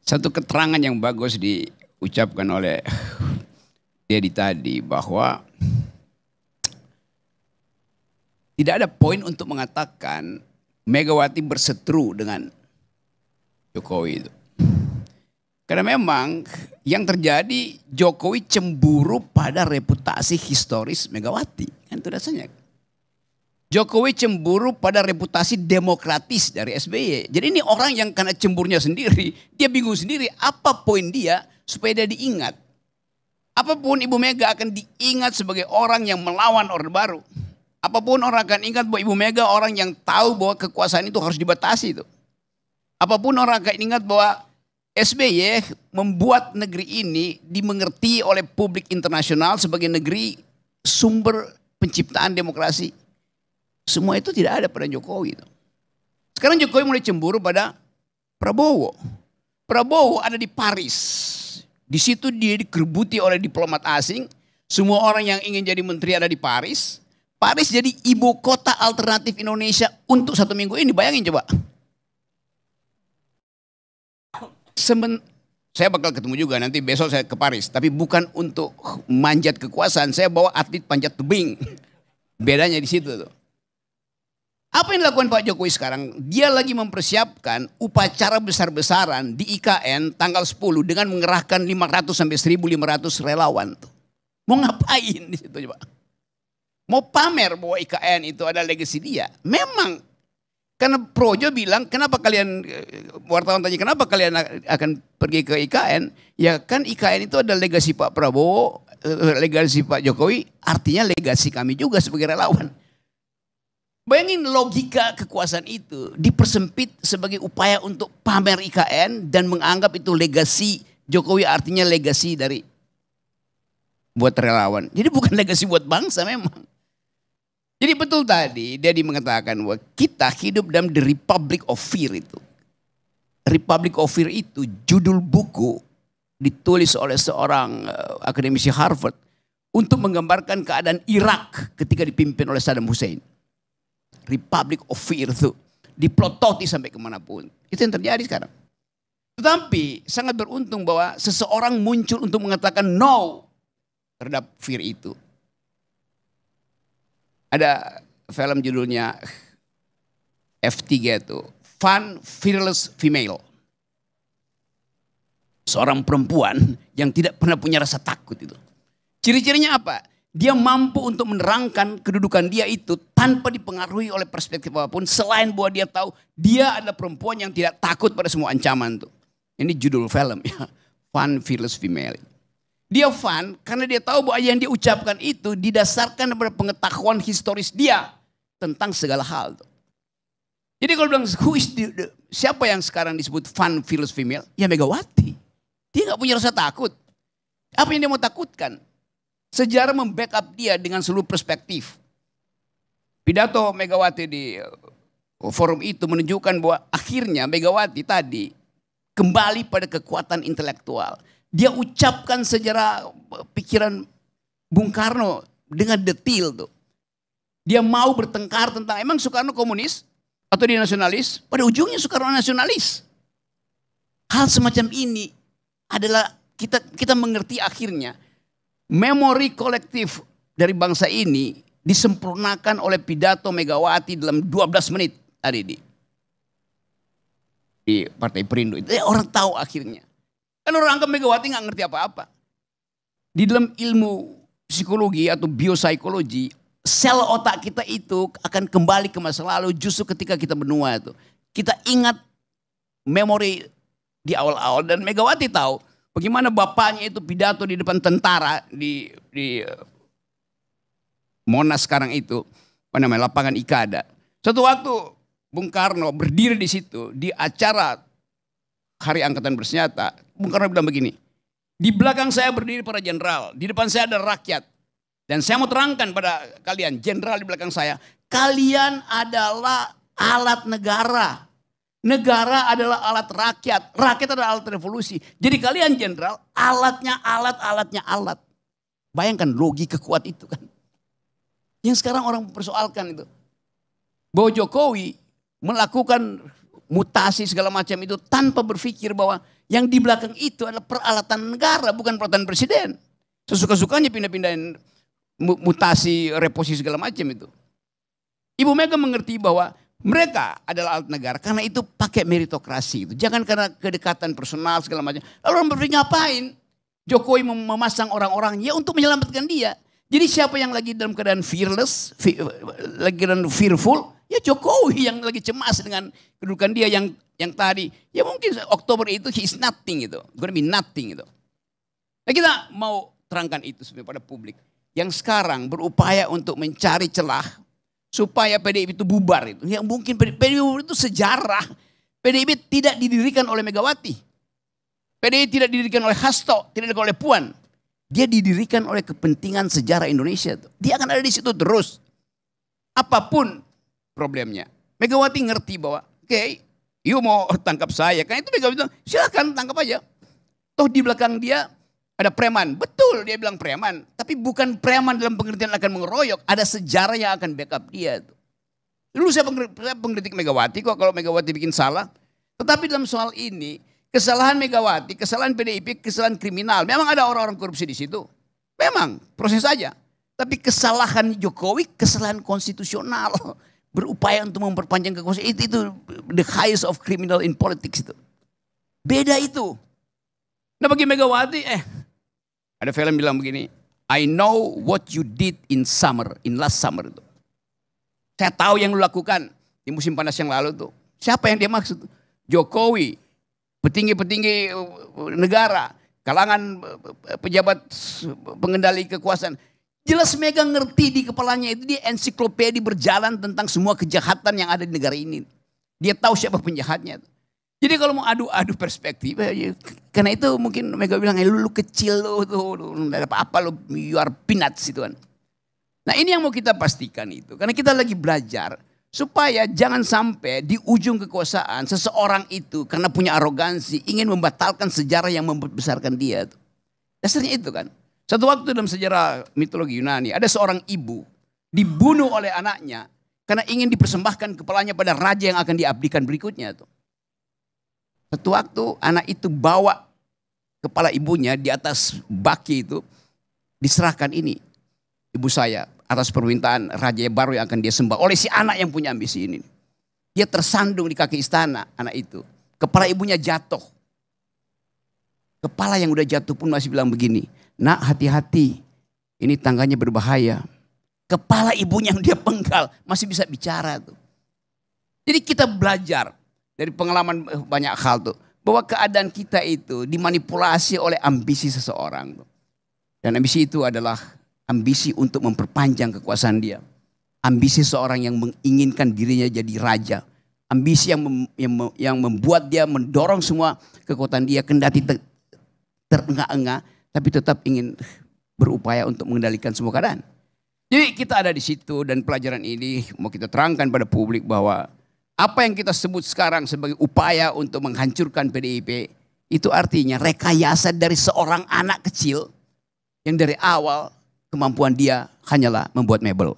Satu keterangan yang bagus diucapkan oleh Dedi tadi bahwa tidak ada poin untuk mengatakan Megawati berseteru dengan Jokowi itu. Karena memang yang terjadi Jokowi cemburu pada reputasi historis Megawati. Kan itu dasarnya. Jokowi cemburu pada reputasi demokratis dari SBY. Jadi ini orang yang karena cemburnya sendiri, dia bingung sendiri apa poin dia supaya dia diingat. Apapun Ibu Mega akan diingat sebagai orang yang melawan Orde Baru. Apapun orang akan ingat bahwa Ibu Mega orang yang tahu bahwa kekuasaan itu harus dibatasi itu. Apapun orang akan ingat bahwa SBY membuat negeri ini dimengerti oleh publik internasional sebagai negeri sumber penciptaan demokrasi. Semua itu tidak ada pada Jokowi. Sekarang Jokowi mulai cemburu pada Prabowo. Prabowo ada di Paris. Di situ dia dikerbuti oleh diplomat asing. Semua orang yang ingin jadi menteri ada di Paris. Paris jadi ibu kota alternatif Indonesia untuk 1 minggu ini. Bayangin coba. Saya bakal ketemu juga nanti besok saya ke Paris. Tapi bukan untuk manjat kekuasaan. Saya bawa atlet panjat tebing. Bedanya di situ tuh. Apa yang dilakukan Pak Jokowi sekarang? Dia lagi mempersiapkan upacara besar-besaran di IKN tanggal 10 dengan mengerahkan 500 sampai 1.500 relawan. Mau ngapain di situ coba? Mau pamer bahwa IKN itu ada legasi dia. Memang karena Projo bilang, kenapa kalian wartawan tanya kenapa kalian akan pergi ke IKN? Ya kan IKN itu ada legasi Pak Prabowo, legasi Pak Jokowi, artinya legasi kami juga sebagai relawan. Bayangin logika kekuasaan itu dipersempit sebagai upaya untuk pamer IKN dan menganggap itu legasi Jokowi artinya legasi dari buat relawan. Jadi bukan legasi buat bangsa memang. Jadi betul tadi dia mengatakan bahwa kita hidup dalam the Republic of Fear itu. Republic of Fear itu judul buku ditulis oleh seorang akademisi Harvard untuk menggambarkan keadaan Irak ketika dipimpin oleh Saddam Hussein. Republic of Fear itu diplototi sampai kemanapun. Itu yang terjadi sekarang. Tetapi sangat beruntung bahwa seseorang muncul untuk mengatakan no terhadap fear itu. Ada film judulnya F3 itu, Fun Fearless Female. Seorang perempuan yang tidak pernah punya rasa takut itu. Ciri-cirinya apa? Dia mampu untuk menerangkan kedudukan dia itu tanpa dipengaruhi oleh perspektif apapun. Selain bahwa dia tahu dia adalah perempuan yang tidak takut pada semua ancaman tuh. Ini judul film ya. Fun Fearless Female. Dia fun karena dia tahu bahwa yang dia ucapkan itu didasarkan pada pengetahuan historis dia tentang segala hal tuh. Jadi kalau bilang siapa yang sekarang disebut Fun Fearless Female? Ya Megawati. Dia gak punya rasa takut. Apa yang dia mau takutkan? Sejarah membackup dia dengan seluruh perspektif. Pidato Megawati di forum itu menunjukkan bahwa akhirnya Megawati tadi kembali pada kekuatan intelektual. Dia ucapkan sejarah pikiran Bung Karno dengan detail tuh. Dia mau bertengkar tentang emang Soekarno komunis atau dia nasionalis? Pada ujungnya Soekarno nasionalis. Hal semacam ini adalah kita mengerti akhirnya. Memori kolektif dari bangsa ini disempurnakan oleh pidato Megawati dalam 12 menit tadi di Partai Perindo. Itu orang tahu akhirnya. Kan orang anggap Megawati nggak ngerti apa-apa. Di dalam ilmu psikologi atau biopsikologi, sel otak kita itu akan kembali ke masa lalu justru ketika kita benua itu. Kita ingat memori di awal-awal dan Megawati tahu bagaimana bapaknya itu pidato di depan tentara di Monas sekarang itu, apa namanya, lapangan Ikada. Suatu waktu Bung Karno berdiri di situ di acara Hari Angkatan Bersenjata. Bung Karno bilang begini, di belakang saya berdiri para jenderal, di depan saya ada rakyat. Dan saya mau terangkan pada kalian, jenderal di belakang saya, kalian adalah alat negara. Negara adalah alat rakyat. Rakyat adalah alat revolusi. Jadi kalian jenderal, alatnya alat. Bayangkan logika kuat itu kan. Yang sekarang orang mempersoalkan itu. Bahwa Jokowi melakukan mutasi segala macam itu tanpa berpikir bahwa yang di belakang itu adalah peralatan negara, bukan peralatan presiden. Sesuka-sukanya pindah-pindahin mutasi, reposisi segala macam itu. Ibu Mega mengerti bahwa mereka adalah alat negara karena itu pakai meritokrasi itu. Jangan karena kedekatan personal segala macam. Lalu orang berpikir ngapain? Jokowi memasang orang-orang ya untuk menyelamatkan dia. Jadi siapa yang lagi dalam keadaan fearless, lagi dalam fearful, ya Jokowi yang lagi cemas dengan kedudukan dia yang tadi. Ya mungkin Oktober itu he is nothing gitu. Gonna be nothing gitu. Nah kita mau terangkan itu sebenarnya pada publik. Yang sekarang berupaya untuk mencari celah supaya PDIP itu bubar itu. Yang mungkin PDIP itu sejarah. PDIP tidak didirikan oleh Megawati. PDIP tidak didirikan oleh Hasto, tidak didirikan oleh Puan. Dia didirikan oleh kepentingan sejarah Indonesia. Dia akan ada di situ terus. Apapun problemnya. Megawati ngerti bahwa, oke, you mau tangkap saya. Karena itu Megawati bilang, silakan tangkap aja. Toh di belakang dia ada preman. Betul dia bilang preman. Tapi bukan preman dalam pengertian akan mengeroyok. Ada sejarah yang akan backup dia. Dulu saya pengkritik Megawati kok kalau Megawati bikin salah. Tetapi dalam soal ini, kesalahan Megawati, kesalahan PDIP, kesalahan kriminal. Memang ada orang-orang korupsi di situ. Memang, proses saja. Tapi kesalahan Jokowi, kesalahan konstitusional. Berupaya untuk memperpanjang kekuasaan. Itu the highest of criminal in politics itu. Beda itu. Nah bagi Megawati, ada film bilang begini. I know what you did in last summer itu. Saya tahu yang lu lakukan di musim panas yang lalu tuh. Siapa yang dia maksud? Jokowi. Petinggi-petinggi negara, kalangan pejabat pengendali kekuasaan. Jelas Mega ngerti di kepalanya itu dia ensiklopedi berjalan tentang semua kejahatan yang ada di negara ini. Dia tahu siapa penjahatnya. Jadi kalau mau adu-adu perspektif, karena itu mungkin Mega bilang, lu kecil lu apa-apa lu, you are peanuts itu kan. Nah ini yang mau kita pastikan itu, karena kita lagi belajar. Supaya jangan sampai di ujung kekuasaan seseorang itu karena punya arogansi ingin membatalkan sejarah yang membesarkan dia. Dasarnya itu kan. Satu waktu dalam sejarah mitologi Yunani ada seorang ibu dibunuh oleh anaknya karena ingin dipersembahkan kepalanya pada raja yang akan diabdikan berikutnya. Satu waktu anak itu bawa kepala ibunya di atas baki itu diserahkan ini. Ibu saya atas permintaan raja baru yang akan dia sembah oleh si anak yang punya ambisi ini. Dia tersandung di kaki istana anak itu. Kepala ibunya jatuh. Kepala yang udah jatuh pun masih bilang begini. Nak hati-hati ini tangganya berbahaya. Kepala ibunya yang dia penggal masih bisa bicara tuh. Jadi kita belajar dari pengalaman banyak hal tuh. Bahwa keadaan kita itu dimanipulasi oleh ambisi seseorang. Dan ambisi itu adalah ambisi untuk memperpanjang kekuasaan dia. Ambisi seorang yang menginginkan dirinya jadi raja. Ambisi yang membuat dia mendorong semua kekuatan dia kendati terengah-engah. Tapi tetap ingin berupaya untuk mengendalikan semua keadaan. Jadi kita ada di situ dan pelajaran ini mau kita terangkan pada publik bahwa apa yang kita sebut sekarang sebagai upaya untuk menghancurkan PDIP. Itu artinya rekayasa dari seorang anak kecil yang dari awal kemampuan dia hanyalah membuat mebel.